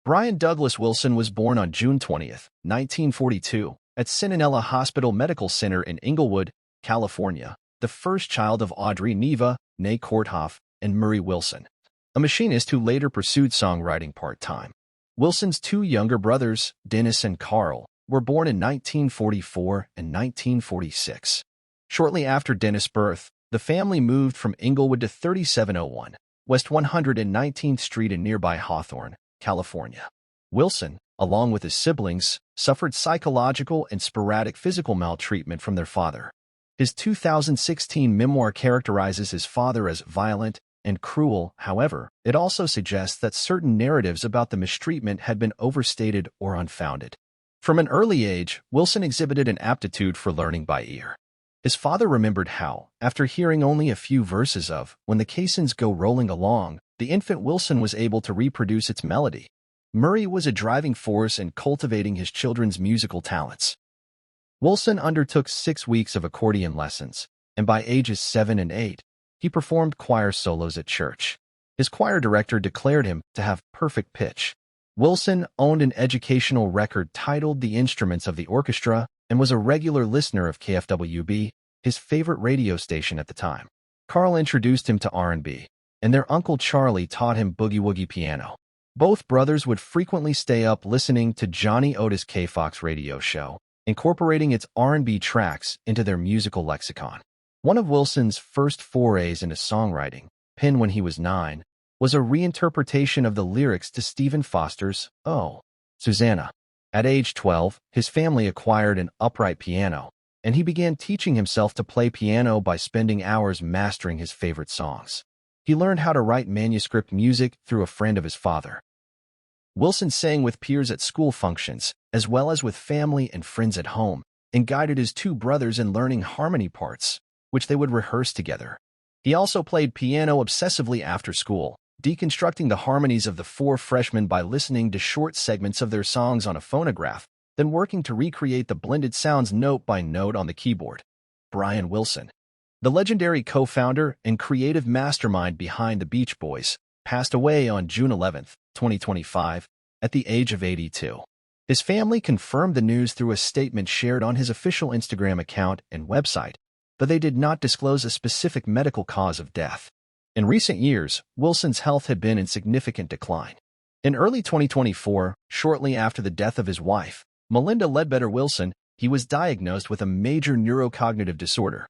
Brian Douglas Wilson was born on June 20, 1942, at Sinanella Hospital Medical Center in Inglewood, California, the first child of Audrey Neva, née Korthoff, and Murray Wilson, a machinist who later pursued songwriting part-time. Wilson's two younger brothers, Dennis and Carl, were born in 1944 and 1946. Shortly after Dennis' birth, the family moved from Inglewood to 3701 West 119th Street in nearby Hawthorne, California. Wilson, along with his siblings, suffered psychological and sporadic physical maltreatment from their father. His 2016 memoir characterizes his father as violent and cruel. However, it also suggests that certain narratives about the mistreatment had been overstated or unfounded. From an early age, Wilson exhibited an aptitude for learning by ear. His father remembered how, after hearing only a few verses of "When the Caissons Go Rolling Along," the infant Wilson was able to reproduce its melody. Murray was a driving force in cultivating his children's musical talents. Wilson undertook 6 weeks of accordion lessons, and by ages 7 and 8, he performed choir solos at church. His choir director declared him to have perfect pitch. Wilson owned an educational record titled The Instruments of the Orchestra and was a regular listener of KFWB, his favorite radio station at the time. Carl introduced him to R&B, and their Uncle Charlie taught him boogie-woogie piano. Both brothers would frequently stay up listening to Johnny Otis K-Fox radio show, incorporating its R&B tracks into their musical lexicon. One of Wilson's first forays into songwriting, penned when he was 9, was a reinterpretation of the lyrics to Stephen Foster's "Oh, Susanna." At age 12, his family acquired an upright piano, and he began teaching himself to play piano by spending hours mastering his favorite songs. He learned how to write manuscript music through a friend of his father. Wilson sang with peers at school functions, as well as with family and friends at home, and guided his two brothers in learning harmony parts, which they would rehearse together. He also played piano obsessively after school, deconstructing the harmonies of the four freshmen by listening to short segments of their songs on a phonograph, then working to recreate the blended sounds note by note on the keyboard. Brian Wilson, the legendary co-founder and creative mastermind behind the Beach Boys, passed away on June 11, 2025, at the age of 82. His family confirmed the news through a statement shared on his official Instagram account and website, but they did not disclose a specific medical cause of death. In recent years, Wilson's health had been in significant decline. In early 2024, shortly after the death of his wife, Melinda Ledbetter Wilson, he was diagnosed with a major neurocognitive disorder,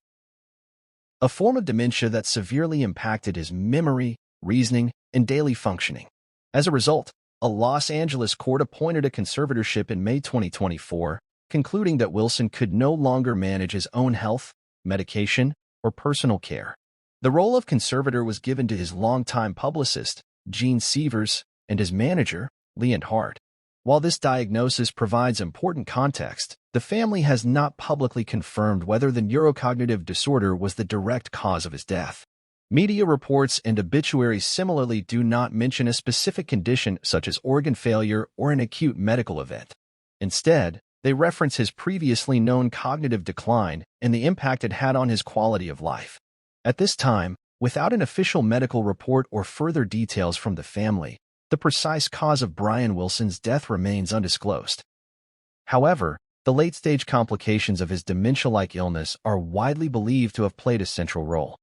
a form of dementia that severely impacted his memory, reasoning, and daily functioning. As a result, a Los Angeles court appointed a conservatorship in May 2024, concluding that Wilson could no longer manage his own health, medication, or personal care. The role of conservator was given to his longtime publicist, Gene Sievers, and his manager, Leon Hart. While this diagnosis provides important context, the family has not publicly confirmed whether the neurocognitive disorder was the direct cause of his death. Media reports and obituaries similarly do not mention a specific condition such as organ failure or an acute medical event. Instead, they reference his previously known cognitive decline and the impact it had on his quality of life. At this time, without an official medical report or further details from the family, the precise cause of Brian Wilson's death remains undisclosed. However, the late-stage complications of his dementia-like illness are widely believed to have played a central role.